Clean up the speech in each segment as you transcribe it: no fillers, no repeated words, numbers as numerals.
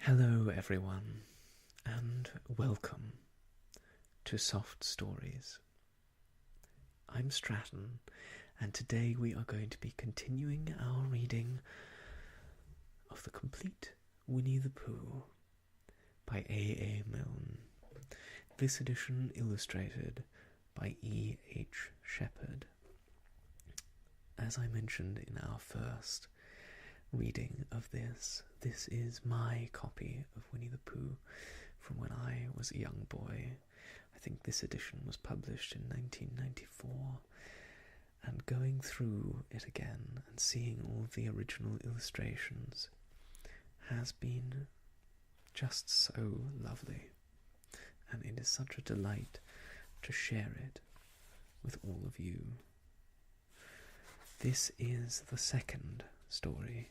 Hello everyone, and welcome to Soft Stories. I'm Stratton, and today we are going to be continuing our reading of the complete Winnie-the-Pooh by A. Milne. This edition illustrated by E. H. Shepherd. As I mentioned in our first reading of this is my copy of Winnie-the-Pooh from when I was a young boy. I think this edition was published in 1994, and going through it again and seeing all the original illustrations has been just so lovely, and it is such a delight to share it with all of you. This is the second story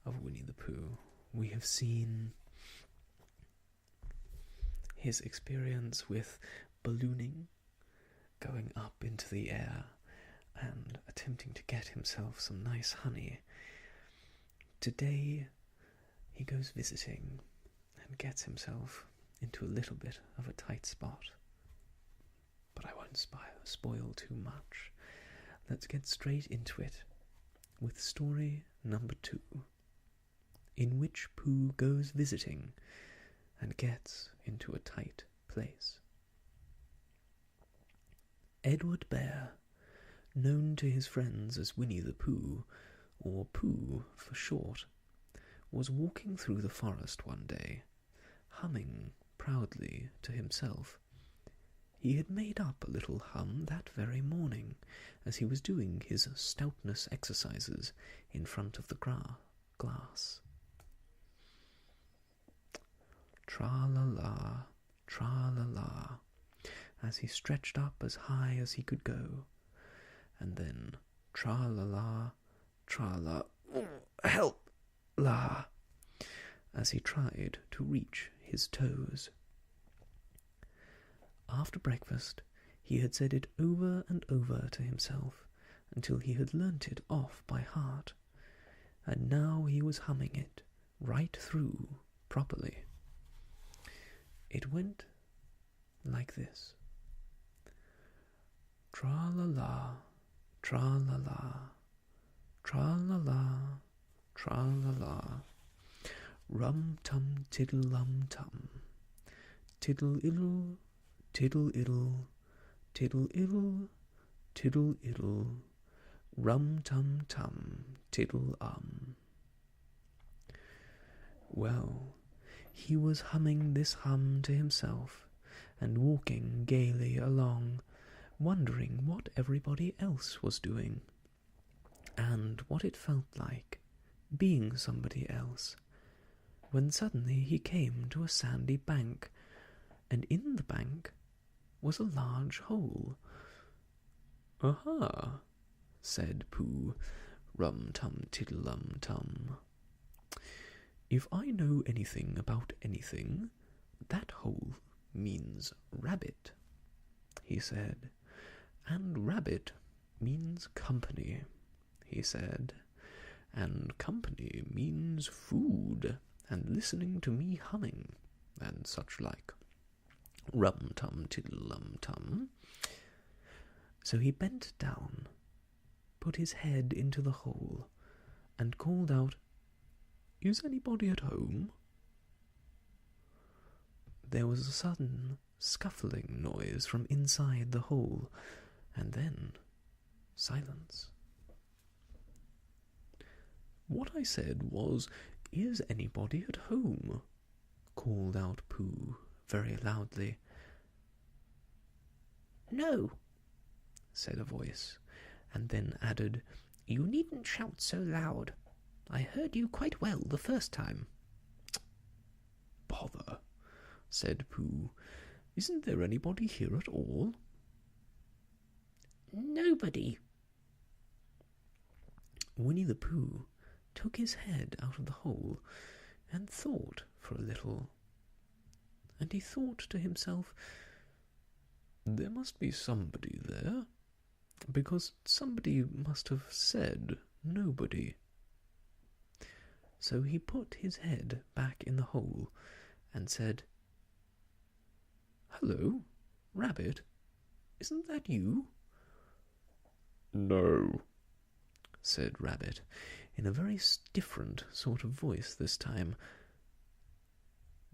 of Winnie-the-Pooh. We have seen his experience with ballooning, going up into the air and attempting to get himself some nice honey. Today he goes visiting and gets himself into a little bit of a tight spot. But I won't spoil too much. Let's get straight into it with story number 2, in which Pooh goes visiting and gets into a tight place. Edward Bear, known to his friends as Winnie-the-Pooh, or Pooh for short, was walking through the forest one day, humming proudly to himself. He had made up a little hum that very morning as he was doing his stoutness exercises in front of the glass. Tra-la-la, tra-la-la, as he stretched up as high as he could go, and then tra-la-la, tra-la, help, la, as he tried to reach his toes. After breakfast, he had said it over and over to himself until he had learnt it off by heart, and now he was humming it right through properly. It went like this. Tra-la-la, tra-la-la, tra-la-la, tra-la-la, rum-tum tiddle-lum-tum, tiddle-iddle, tiddle-iddle, tiddle-iddle, tiddle-iddle, rum-tum-tum, tiddle-um. Well, he was humming this hum to himself, and walking gaily along, wondering what everybody else was doing, and what it felt like, being somebody else, when suddenly he came to a sandy bank, and in the bank was a large hole. "Aha," said Pooh, rum-tum-tiddle-lum-tum. "If I know anything about anything, that hole means rabbit," he said. "And rabbit means company," he said. "And company means food, and listening to me humming, and such like. Rum-tum-tiddle-lum-tum." So he bent down, put his head into the hole, and called out, "Is anybody at home?" There was a sudden scuffling noise from inside the hole, and then silence. "What I said was, 'Is anybody at home?'" called out Pooh very loudly. "No," said a voice, and then added, "You needn't shout so loud. I heard you quite well the first time." "Bother," said Pooh. "Isn't there anybody here at all?" "Nobody." Winnie-the-Pooh took his head out of the hole and thought for a little. And he thought to himself, "There must be somebody there, because somebody must have said nobody." So he put his head back in the hole and said, "Hello, Rabbit, isn't that you?" "No," said Rabbit, in a very different sort of voice this time.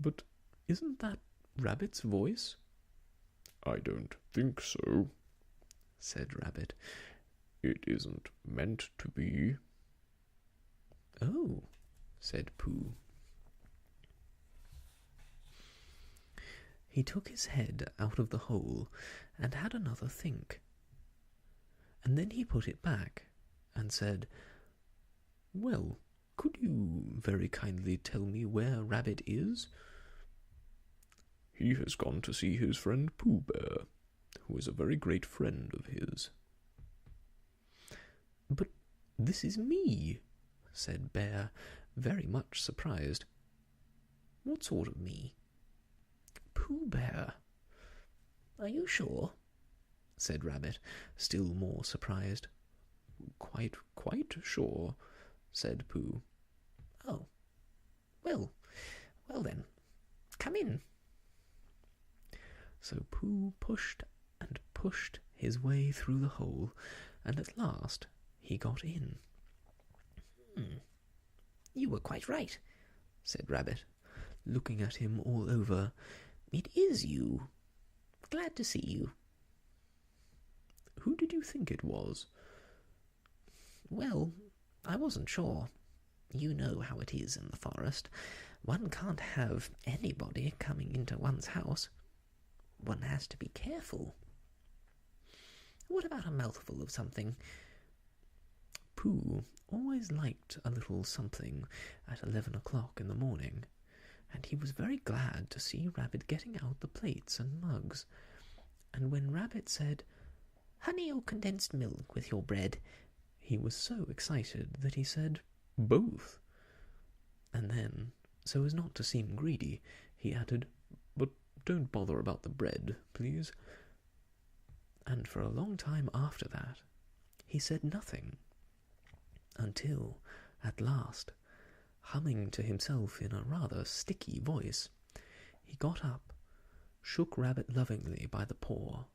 "But isn't that Rabbit's voice?" "I don't think so," said Rabbit. "It isn't meant to be." "Oh," said Pooh. He took his head out of the hole and had another think. And then he put it back and said, "Well, could you very kindly tell me where Rabbit is?" "He has gone to see his friend Pooh Bear, who is a very great friend of his." "But this is me," said Bear, very much surprised. "What sort of me?" "Pooh Bear." "Are you sure?" said Rabbit, still more surprised. Quite sure," said Pooh. "Oh, well then, come in." So Pooh pushed and pushed his way through the hole, and at last he got in. "You were quite right," said Rabbit, looking at him all over. "It is you. Glad to see you." "Who did you think it was?" "Well, I wasn't sure. You know how it is in the forest. One can't have anybody coming into one's house. One has to be careful. What about a mouthful of something?" Pooh always liked a little something at 11 o'clock in the morning, and he was very glad to see Rabbit getting out the plates and mugs. And when Rabbit said, "Honey or condensed milk with your bread?" he was so excited that he said, "Both." And then, so as not to seem greedy, he added, "But don't bother about the bread, please." And for a long time after that, he said nothing, until, at last, humming to himself in a rather sticky voice, he got up, shook Rabbit lovingly by the paw,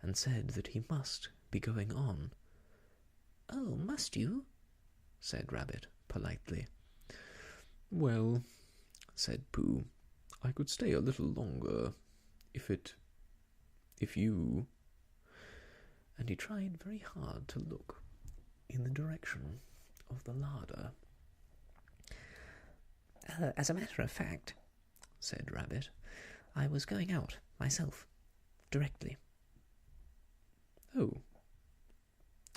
and said that he must be going on. "Oh, must you?" said Rabbit politely. "Well," said Pooh, "I could stay a little longer, if you—" And he tried very hard to look in the direction of the larder. "As a matter of fact," said Rabbit, "I was going out myself, directly." "Oh.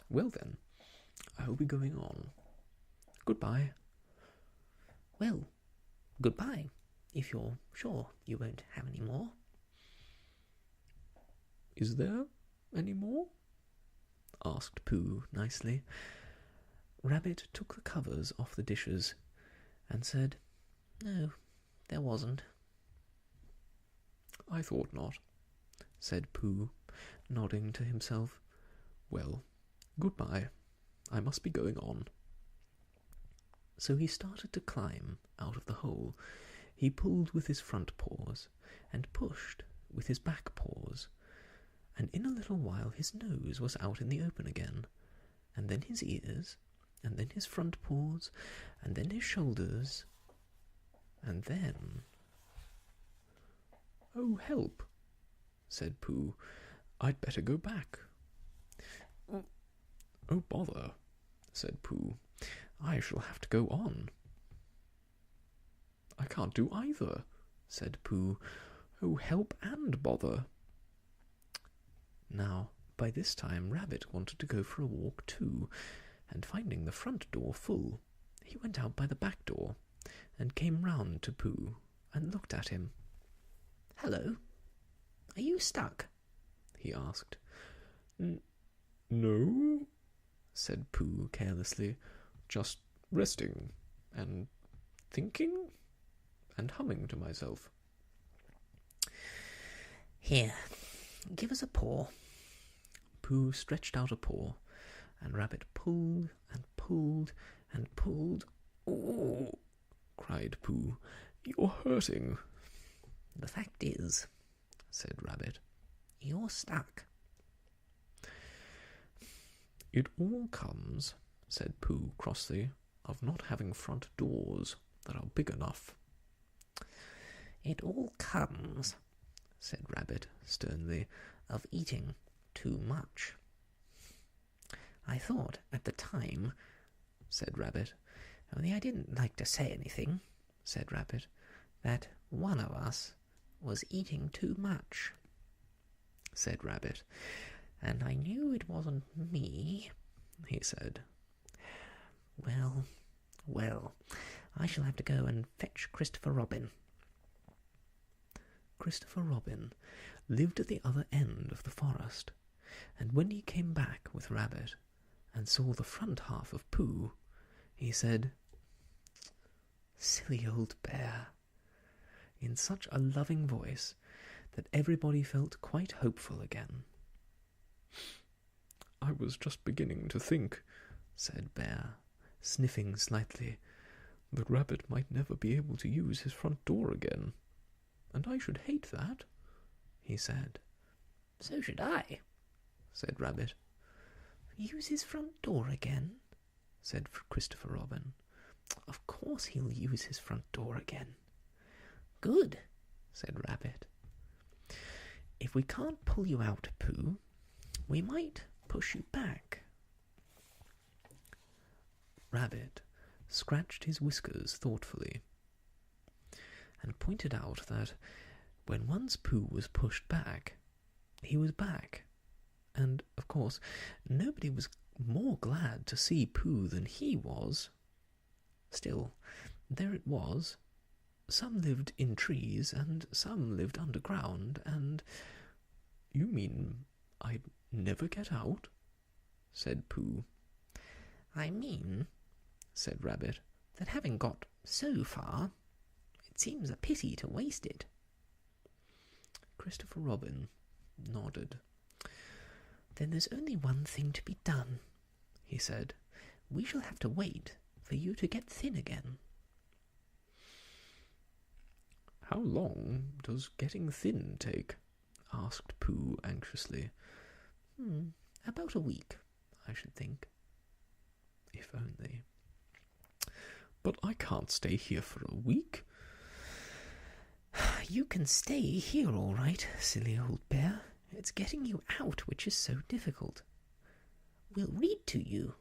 Well then, I'll be going on. Goodbye." "Well, goodbye, if you're sure you won't have any more." "Is there any more?" asked Pooh nicely. Rabbit took the covers off the dishes and said, "No, there wasn't." "I thought not," said Pooh, nodding to himself. "Well, goodbye. I must be going on." So he started to climb out of the hole. He pulled with his front paws and pushed with his back paws, and in a little while his nose was out in the open again, and then his ears, and then his front paws, and then his shoulders, and then... "Oh, help!" said Pooh. "I'd better go back." "Oh, bother," said Pooh. "I shall have to go on." "I can't do either," said Pooh. "Oh, help and bother." Now, by this time Rabbit wanted to go for a walk too, and finding the front door full, he went out by the back door, and came round to Pooh, and looked at him. "Hello, are you stuck?" he asked. "No," said Pooh carelessly, "just resting, and thinking, and humming to myself." "Here, give us a paw." Pooh stretched out a paw, and Rabbit pulled and pulled and pulled. "Ooh!" cried Pooh. "You're hurting." "The fact is," said Rabbit, "you're stuck." "It all comes," said Pooh crossly, "of not having front doors that are big enough." "It all comes," said Rabbit sternly, "of eating too much." "I thought at the time," said Rabbit, "only I didn't like to say anything," said Rabbit, "that one of us was eating too much," said Rabbit. "And I knew it wasn't me," he said. Well, well, I shall have to go and fetch Christopher Robin." Christopher Robin lived at the other end of the forest, and when he came back with Rabbit and saw the front half of Pooh, he said, "Silly old bear," in such a loving voice that everybody felt quite hopeful again. "I was just beginning to think," said Bear, sniffing slightly, "that Rabbit might never be able to use his front door again. And I should hate that," he said. "So should I," said Rabbit. "Use his front door again?" said Christopher Robin. "Of course he'll use his front door again." "Good," said Rabbit. "If we can't pull you out, Pooh, we might push you back." Rabbit scratched his whiskers thoughtfully, and pointed out that when once Pooh was pushed back, he was back, and, of course, nobody was more glad to see Pooh than he was. Still, there it was. Some lived in trees, and some lived underground, and... "You mean I'd never get out?" said Pooh. "I mean," said Rabbit, "that having got so far, it seems a pity to waste it." Christopher Robin nodded. "Then there's only one thing to be done," he said. "We shall have to wait for you to get thin again." "How long does getting thin take?" asked Pooh anxiously. "About a week, I should think." If only. "But I can't stay here for a week." "You can stay here all right, silly old bear. It's getting you out which is so difficult." "We'll read to you,"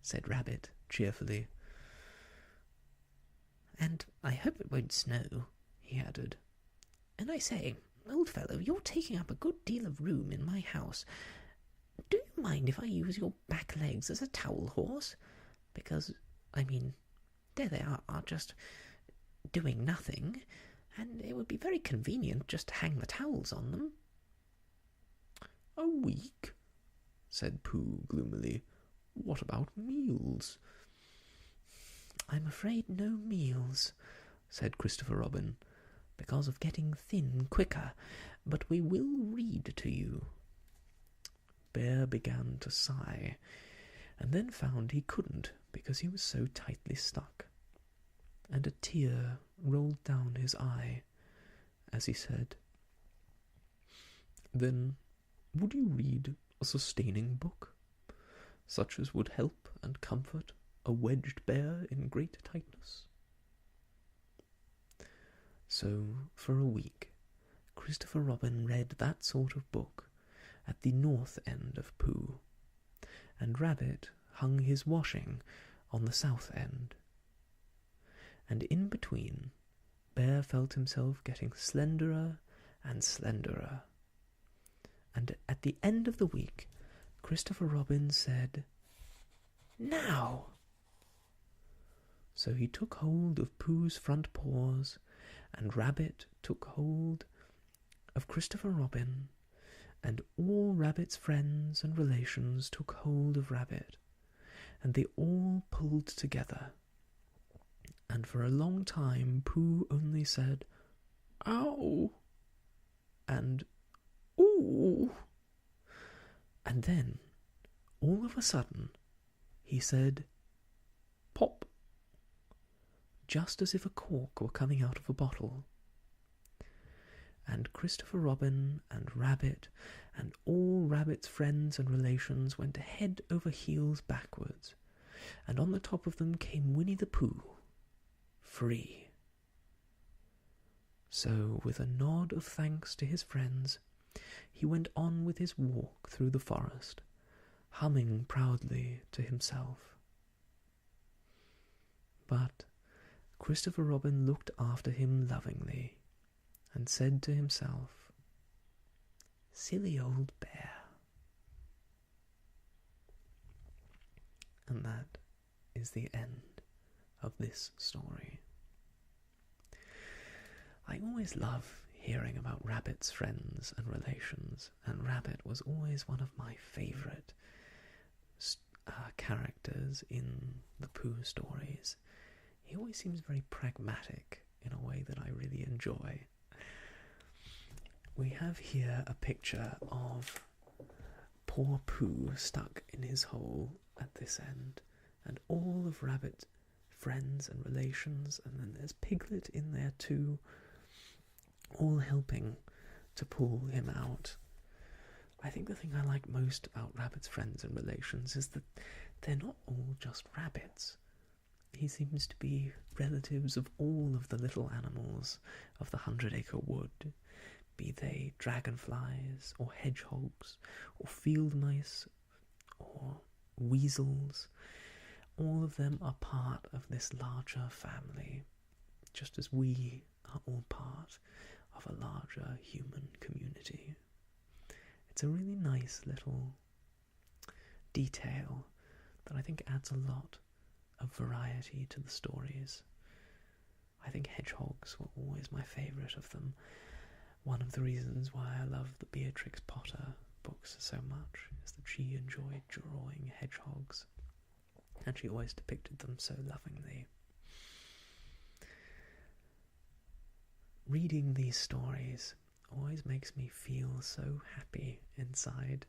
said Rabbit cheerfully. "And I hope it won't snow," he added. "And I say, old fellow, you're taking up a good deal of room in my house. Do you mind if I use your back legs as a towel horse? Because, I mean, there they are just doing nothing, and it would be very convenient just to hang the towels on them." "A week?" said Pooh gloomily. "What about meals?" "I'm afraid no meals," said Christopher Robin, "because of getting thin quicker, but we will read to you." Bear began to sigh, and then found he couldn't because he was so tightly stuck, and a tear rolled down his eye as he said, "Then would you read a sustaining book, such as would help and comfort a wedged bear in great tightness?" So, for a week, Christopher Robin read that sort of book at the north end of Pooh, and Rabbit hung his washing on the south end. And in between, Bear felt himself getting slenderer and slenderer. And at the end of the week, Christopher Robin said, "Now!" So he took hold of Pooh's front paws, and Rabbit took hold of Christopher Robin, and all Rabbit's friends and relations took hold of Rabbit, and they all pulled together. And for a long time Pooh only said, "Ow!" and "Ooh!" And then, all of a sudden, he said, "Pop!" just as if a cork were coming out of a bottle. And Christopher Robin and Rabbit and all Rabbit's friends and relations went head over heels backwards, and on the top of them came Winnie-the-Pooh, free. So, with a nod of thanks to his friends, he went on with his walk through the forest, humming proudly to himself. But Christopher Robin looked after him lovingly, and said to himself, "Silly old bear." And that is the end of this story. I always love hearing about Rabbit's friends and relations, and Rabbit was always one of my favourite characters in the Pooh stories. He always seems very pragmatic in a way that I really enjoy. We have here a picture of poor Pooh stuck in his hole at this end, and all of Rabbit's friends and relations, and then there's Piglet in there too, all helping to pull him out. I think the thing I like most about Rabbit's friends and relations is that they're not all just rabbits. He seems to be relatives of all of the little animals of the 100-acre wood, be they dragonflies, or hedgehogs, or field mice, or weasels. All of them are part of this larger family, just as we are all part of a larger human community. It's a really nice little detail that I think adds a lot of variety to the stories. I think hedgehogs were always my favourite of them. One of the reasons why I love the Beatrix Potter books so much is that she enjoyed drawing hedgehogs, and she always depicted them so lovingly. Reading these stories always makes me feel so happy inside.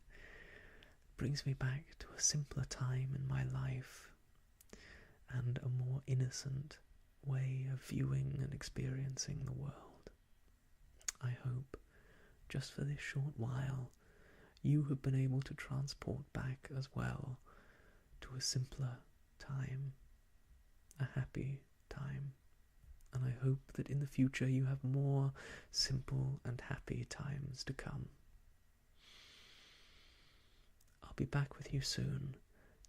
Brings me back to a simpler time in my life and a more innocent way of viewing and experiencing the world. I hope, just for this short while, you have been able to transport back as well to a simpler time, a happy time, and I hope that in the future you have more simple and happy times to come. I'll be back with you soon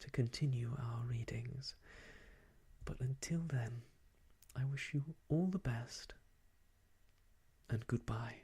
to continue our readings, but until then, I wish you all the best, and goodbye.